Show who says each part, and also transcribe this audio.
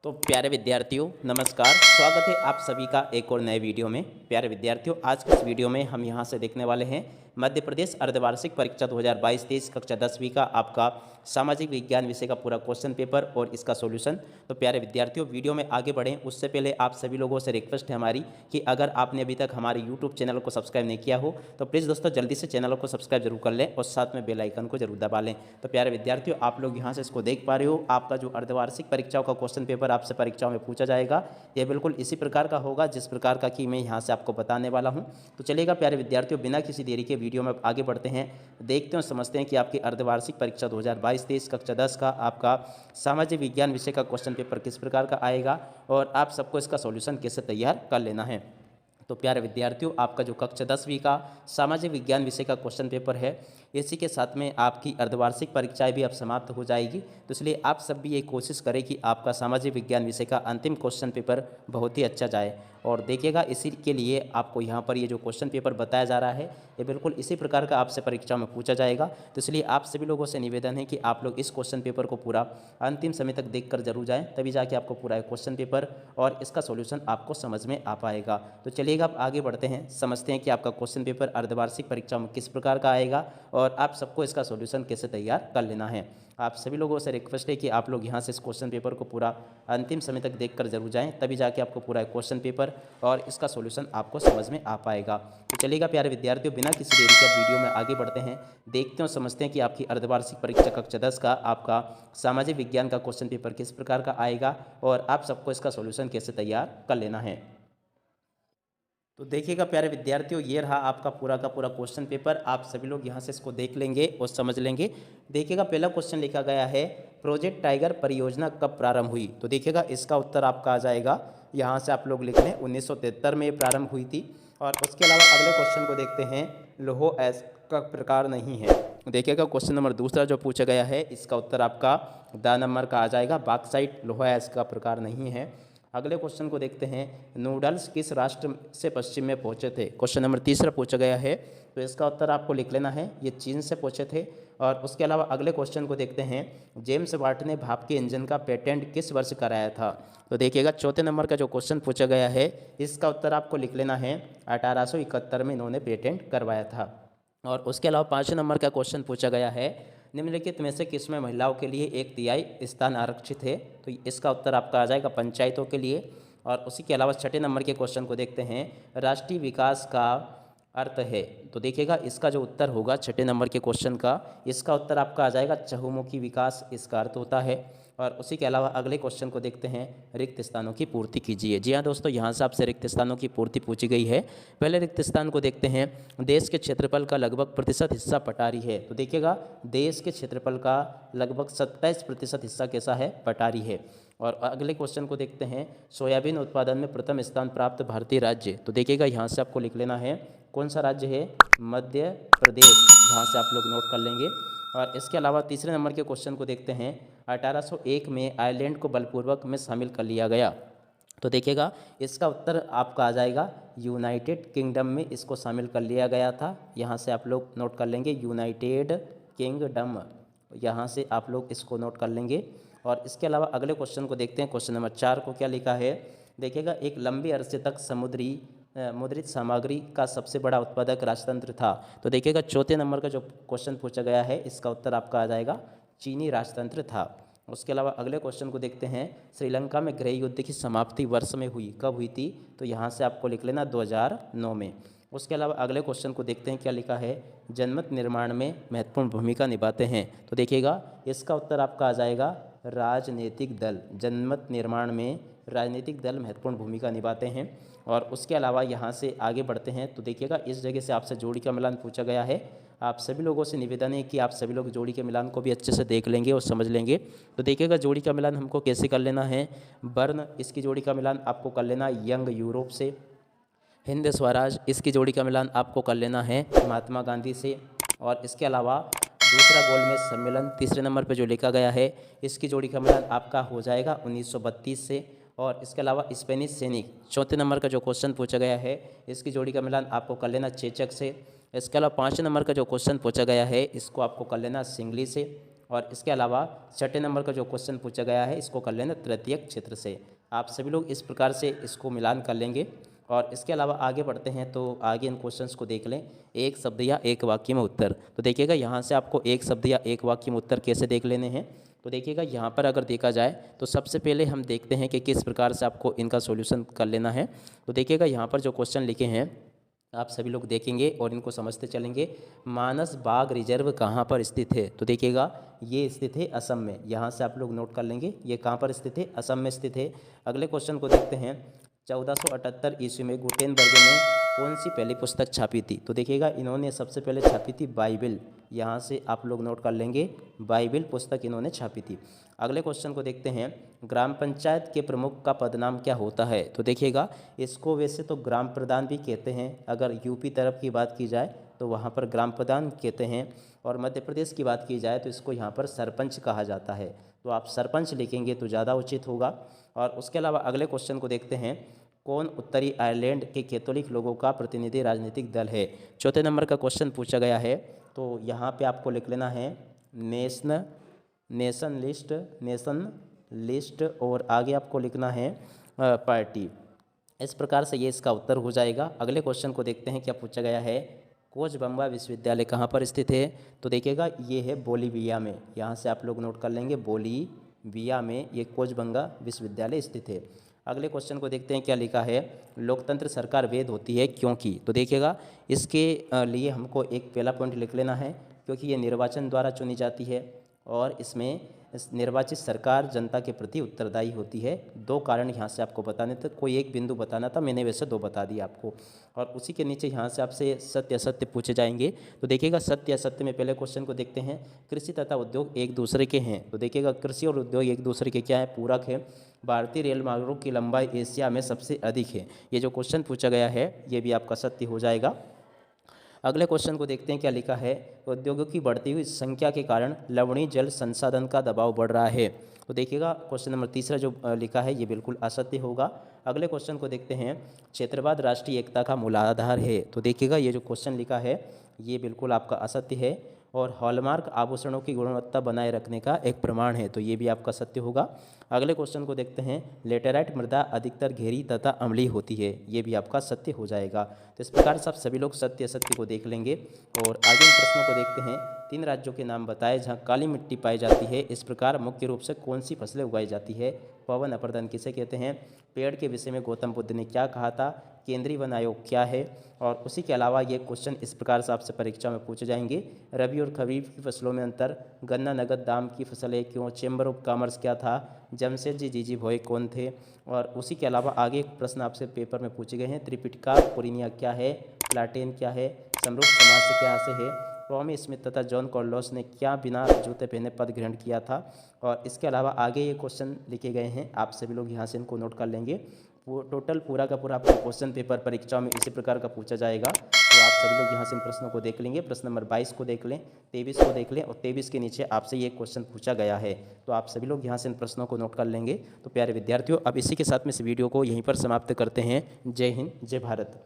Speaker 1: तो प्यारे विद्यार्थियों नमस्कार, स्वागत है आप सभी का एक और नए वीडियो में। प्यारे विद्यार्थियों, आज के इस वीडियो में हम यहां से देखने वाले हैं मध्य प्रदेश अर्धवार्षिक परीक्षा 2022-23 कक्षा 10वीं का आपका सामाजिक विज्ञान विषय का पूरा क्वेश्चन पेपर और इसका सॉल्यूशन। तो प्यारे विद्यार्थियों, वीडियो में आगे बढ़ें उससे पहले आप सभी लोगों से रिक्वेस्ट है हमारी कि अगर आपने अभी तक हमारे यूट्यूब चैनल को सब्सक्राइब नहीं किया हो तो प्लीज़ दोस्तों जल्दी से चैनल को सब्सक्राइब जरूर कर लें और साथ में बेल आइकन को जरूर दबा लें। तो प्यारे विद्यार्थियों, आप लोग यहाँ से इसको देख पा रहे हो, आपका जो अर्धवार्षिक परीक्षाओं का क्वेश्चन पेपर आपसे परीक्षाओं में पूछा जाएगा यह बिल्कुल इसी प्रकार का होगा जिस प्रकार का कि मैं यहाँ से आपको बताने वाला हूँ। तो चलेगा प्यारे विद्यार्थियों, बिना किसी देरी के वीडियो में आगे बढ़ते हैं, देखते हैं समझते हैं कि आपकी अर्धवार्षिक परीक्षा 2022-23 कक्षा 10 का आपका सामाजिक विज्ञान विषय का क्वेश्चन पेपर किस प्रकार का आएगा और आप सबको इसका सॉल्यूशन कैसे तैयार कर लेना है। तो प्यारे विद्यार्थियों, आपका जो कक्षा 10वीं का सामाजिक विज्ञान विषय का क्वेश्चन पेपर है इसी के साथ में आपकी अर्धवार्षिक परीक्षाएं भी अब समाप्त हो जाएगी। तो इसलिए आप सब भी ये कोशिश करें कि आपका सामाजिक विज्ञान विषय का अंतिम क्वेश्चन पेपर बहुत ही अच्छा जाए। और देखिएगा, इसी के लिए आपको यहाँ पर ये जो क्वेश्चन पेपर बताया जा रहा है ये बिल्कुल इसी प्रकार का आपसे परीक्षा में पूछा जाएगा। तो इसलिए आप सभी लोगों से निवेदन है कि आप लोग इस क्वेश्चन पेपर को पूरा अंतिम समय तक देख कर जरूर जाएँ, तभी जाके आपको पूरा क्वेश्चन पेपर और इसका सॉल्यूशन आपको समझ में आ पाएगा। तो चलिए अब आगे बढ़ते हैं, समझते हैं कि आपका क्वेश्चन पेपर अर्धवार्षिक परीक्षा में किस प्रकार का आएगा और आप सबको इसका सॉल्यूशन कैसे तैयार कर लेना है। आप सभी लोगों से रिक्वेस्ट है कि आप लोग यहाँ से इस क्वेश्चन पेपर को पूरा अंतिम समय तक देखकर जरूर जाएं, तभी जाके आपको पूरा क्वेश्चन पेपर और इसका सॉल्यूशन आपको समझ में आ पाएगा। तो चलिएगा प्यारे विद्यार्थियों, बिना किसी देरी के वीडियो में आगे बढ़ते हैं, देखते हैं समझते हैं कि आपकी अर्धवार्षिक परीक्षा कक्षा 10 का आपका सामाजिक विज्ञान का क्वेश्चन पेपर किस प्रकार का आएगा और आप सबको इसका सॉल्यूशन कैसे तैयार कर लेना है। तो देखिएगा प्यारे विद्यार्थियों, ये रहा आपका पूरा का पूरा क्वेश्चन पेपर। आप सभी लोग यहाँ से इसको देख लेंगे और समझ लेंगे। देखिएगा, पहला क्वेश्चन लिखा गया है प्रोजेक्ट टाइगर परियोजना कब प्रारंभ हुई। तो देखिएगा, इसका उत्तर आपका आ जाएगा, यहाँ से आप लोग लिख लें 1973 में प्रारंभ हुई थी। और उसके अलावा अगले क्वेश्चन को देखते हैं, लौह अयस्क का प्रकार नहीं है। देखिएगा, क्वेश्चन नंबर दूसरा जो पूछा गया है इसका उत्तर आपका द नंबर का आ जाएगा, बॉक्साइट लौह अयस्क का प्रकार नहीं है। अगले क्वेश्चन को देखते हैं, नूडल्स किस राष्ट्र से पश्चिम में पहुंचे थे। क्वेश्चन नंबर तीसरा पूछा गया है, तो इसका उत्तर आपको लिख लेना है, ये चीन से पहुंचे थे। और उसके अलावा अगले क्वेश्चन को देखते हैं, जेम्स वाट ने भाप के इंजन का पेटेंट किस वर्ष कराया था। तो देखिएगा, चौथे नंबर का जो क्वेश्चन पूछा गया है इसका उत्तर आपको लिख लेना है, 1871 में इन्होंने पेटेंट करवाया था। और उसके अलावा पाँचवें नंबर का क्वेश्चन पूछा गया है, निम्नलिखित में से किसमें महिलाओं के लिए 1/3 स्थान आरक्षित है। तो इसका उत्तर आपका आ जाएगा पंचायतों के लिए। और उसी के अलावा छठे नंबर के क्वेश्चन को देखते हैं, राष्ट्रीय विकास का अर्थ है। तो देखिएगा, इसका जो उत्तर होगा छठे नंबर के क्वेश्चन का, इसका उत्तर आपका आ जाएगा चहुमुखी विकास, इसका अर्थ होता है। और उसी के अलावा अगले क्वेश्चन को देखते हैं, रिक्त स्थानों की पूर्ति कीजिए। जी हाँ दोस्तों, यहाँ से आपसे रिक्त स्थानों की पूर्ति पूछी गई है। पहले रिक्त स्थान को देखते हैं, देश के क्षेत्रफल का लगभग प्रतिशत हिस्सा पठारी है। तो देखिएगा, देश के क्षेत्रफल का लगभग 27% हिस्सा कैसा है, पठारी है। और अगले क्वेश्चन को देखते हैं, सोयाबीन उत्पादन में प्रथम स्थान प्राप्त भारतीय राज्य। तो देखिएगा, यहाँ से आपको लिख लेना है कौन सा राज्य है, मध्य प्रदेश, यहाँ से आप लोग नोट कर लेंगे। और इसके अलावा तीसरे नंबर के क्वेश्चन को देखते हैं, 1801 में आयरलैंड को बलपूर्वक में शामिल कर लिया गया। तो देखिएगा, इसका उत्तर आपका आ जाएगा, यूनाइटेड किंगडम में इसको शामिल कर लिया गया था। यहाँ से आप लोग नोट कर लेंगे, यूनाइटेड किंगडम, यहाँ से आप लोग इसको नोट कर लेंगे। और इसके अलावा अगले क्वेश्चन को देखते हैं, क्वेश्चन नंबर 4 को क्या लिखा है। देखिएगा, एक लंबे अरसे तक मुद्रित सामग्री का सबसे बड़ा उत्पादक राजतंत्र था। तो देखिएगा, चौथे नंबर का जो क्वेश्चन पूछा गया है इसका उत्तर आपका आ जाएगा, चीनी राजतंत्र था। उसके अलावा अगले क्वेश्चन को देखते हैं, श्रीलंका में गृह युद्ध की समाप्ति वर्ष में हुई, कब हुई थी। तो यहाँ से आपको लिख लेना 2009 में। उसके अलावा अगले क्वेश्चन को देखते हैं, क्या लिखा है, जनमत निर्माण में महत्वपूर्ण भूमिका निभाते हैं। तो देखिएगा, इसका उत्तर आपका आ जाएगा, राजनीतिक दल। जनमत निर्माण में राजनीतिक दल महत्वपूर्ण भूमिका निभाते हैं। और उसके अलावा यहाँ से आगे बढ़ते हैं, तो देखिएगा, इस जगह से आपसे जोड़ी का मिलान पूछा गया है। आप सभी लोगों से निवेदन है कि आप सभी लोग जोड़ी के मिलान को भी अच्छे से देख लेंगे और समझ लेंगे। तो देखिएगा, जोड़ी का मिलान हमको कैसे कर लेना है, बर्न, इसकी जोड़ी का मिलान आपको कर लेना यंग यूरोप से। हिंद स्वराज, इसकी जोड़ी का मिलान आपको कर लेना है महात्मा गांधी से। और इसके अलावा दूसरा गोलमेज सम्मेलन तीसरे नंबर पर जो लिखा गया है, इसकी जोड़ी का मिलान आपका हो जाएगा 1932 से। और इसके अलावा स्पेनिश सैनिक, चौथे नंबर का जो क्वेश्चन पूछा गया है इसकी जोड़ी का मिलान आपको कर लेना चेचक से। इसके अलावा पाँचवें नंबर का जो क्वेश्चन पूछा गया है इसको आपको कर लेना सिंगली से। और इसके अलावा 6 नंबर का जो क्वेश्चन पूछा गया है इसको कर लेना तृतीयक क्षेत्र से। आप सभी लोग इस प्रकार से इसको मिलान कर लेंगे। और इसके अलावा आगे बढ़ते हैं तो आगे इन क्वेश्चंस को देख लें। एक शब्द या एक वाक्य में उत्तर, तो देखिएगा यहाँ से आपको एक शब्द या एक वाक्य में उत्तर कैसे देख लेने हैं। तो देखिएगा यहाँ पर अगर देखा जाए तो सबसे पहले हम देखते हैं कि किस प्रकार से आपको इनका सॉल्यूशन कर लेना है। तो देखिएगा यहाँ पर जो क्वेश्चन लिखे हैं आप सभी लोग देखेंगे और इनको समझते चलेंगे। मानस बाग रिजर्व कहाँ पर स्थित है, तो देखिएगा ये स्थित है असम में। यहाँ से आप लोग नोट कर लेंगे ये कहाँ पर स्थित है, असम में स्थित है। अगले क्वेश्चन को देखते हैं। 1478 ईस्वी में गुटेनबर्ग ने कौन सी पहली पुस्तक छापी थी, तो देखिएगा इन्होंने सबसे पहले छापी थी बाइबिल। यहाँ से आप लोग नोट कर लेंगे बाइबिल पुस्तक इन्होंने छापी थी। अगले क्वेश्चन को देखते हैं। ग्राम पंचायत के प्रमुख का पदनाम क्या होता है, तो देखिएगा इसको वैसे तो ग्राम प्रधान भी कहते हैं। अगर यूपी तरफ की बात की जाए तो वहाँ पर ग्राम प्रधान कहते हैं, और मध्य प्रदेश की बात की जाए तो इसको यहाँ पर सरपंच कहा जाता है। तो आप सरपंच लिखेंगे तो ज़्यादा उचित होगा। और उसके अलावा अगले क्वेश्चन को देखते हैं। कौन उत्तरी आयरलैंड के कैथोलिक लोगों का प्रतिनिधि राजनीतिक दल है। 4 नंबर का क्वेश्चन पूछा गया है, तो यहाँ पे आपको लिख लेना है नेशन लिस्ट और आगे आपको लिखना है पार्टी। इस प्रकार से ये इसका उत्तर हो जाएगा। अगले क्वेश्चन को देखते हैं क्या पूछा गया है। कोचबंबा विश्वविद्यालय कहाँ पर स्थित है, तो देखिएगा ये है बोलीविया में। यहाँ से आप लोग नोट कर लेंगे बोलीविया में ये कोचबंगा विश्वविद्यालय स्थित है। अगले क्वेश्चन को देखते हैं क्या लिखा है। लोकतंत्र सरकार वैध होती है क्योंकि, तो देखिएगा इसके लिए हमको एक पहला पॉइंट लिख लेना है, क्योंकि ये निर्वाचन द्वारा चुनी जाती है और इसमें निर्वाचित सरकार जनता के प्रति उत्तरदायी होती है। 2 कारण यहाँ से आपको बताने थे, कोई एक बिंदु बताना था, मैंने वैसे 2 बता दिया आपको। और उसी के नीचे यहाँ से आपसे सत्य असत्य पूछे जाएंगे। तो देखिएगा सत्य असत्य में पहले क्वेश्चन को देखते हैं। कृषि तथा उद्योग एक दूसरे के हैं, तो देखिएगा कृषि और उद्योग एक दूसरे के क्या है, पूरक है। भारतीय रेल मार्गों की लंबाई एशिया में सबसे अधिक है, ये जो क्वेश्चन पूछा गया है ये भी आपका सत्य हो जाएगा। अगले क्वेश्चन को देखते हैं क्या लिखा है। उद्योगों की बढ़ती हुई संख्या के कारण लवणीय जल संसाधन का दबाव बढ़ रहा है, तो देखिएगा क्वेश्चन नंबर 3 जो लिखा है ये बिल्कुल असत्य होगा। अगले क्वेश्चन को देखते हैं। क्षेत्रवाद राष्ट्रीय एकता का मूलाधार है, तो देखिएगा ये जो क्वेश्चन लिखा है ये बिल्कुल आपका असत्य है। और हॉलमार्क आभूषणों की गुणवत्ता बनाए रखने का एक प्रमाण है, तो ये भी आपका सत्य होगा। अगले क्वेश्चन को देखते हैं। लेटेराइट मृदा अधिकतर घेरी तथा अम्लीय होती है, ये भी आपका सत्य हो जाएगा। तो इस प्रकार से आप सभी लोग सत्य असत्य को देख लेंगे। और आगे इन प्रश्नों को देखते हैं। 3 राज्यों के नाम बताए जहाँ काली मिट्टी पाई जाती है, इस प्रकार मुख्य रूप से कौन सी फसलें उगाई जाती है। पवन अपर्दन किसे कहते हैं। पेड़ के विषय में गौतम बुद्ध ने क्या कहा था। केंद्रीय वन आयोग क्या है। और उसी के अलावा ये क्वेश्चन इस प्रकार से आपसे परीक्षा में पूछे जाएंगे। रबी और खरीफ की फसलों में अंतर। गन्ना नगद दाम की फसल है क्यों। चैम्बर ऑफ कॉमर्स क्या था। जमशेदजी जीजी भोई कौन थे। और उसी के अलावा आगे एक प्रश्न आपसे पेपर में पूछे गए हैं। त्रिपिटका पुरीनिया क्या है। प्लाटेन क्या है। समरूप समाज से क्या से है। टॉमी स्मिथ तथा जॉन कॉर्लोस ने क्या बिना जूते पहने पद ग्रहण किया था। और इसके अलावा आगे ये क्वेश्चन लिखे गए हैं, आप सभी लोग यहाँ से इनको नोट कर लेंगे। वो टोटल पूरा का पूरा आपका क्वेश्चन पेपर परीक्षा में इसी प्रकार का पूछा जाएगा। तो आप सभी लोग यहाँ से इन प्रश्नों को देख लेंगे। प्रश्न नंबर 22 को देख लें, 23 को देख लें और 23 के नीचे आपसे ये क्वेश्चन पूछा गया है। तो आप सभी लोग यहाँ से इन प्रश्नों को नोट कर लेंगे। तो प्यारे विद्यार्थियों, अब इसी के साथ में इस वीडियो को यहीं पर समाप्त करते हैं। जय हिंद, जय भारत।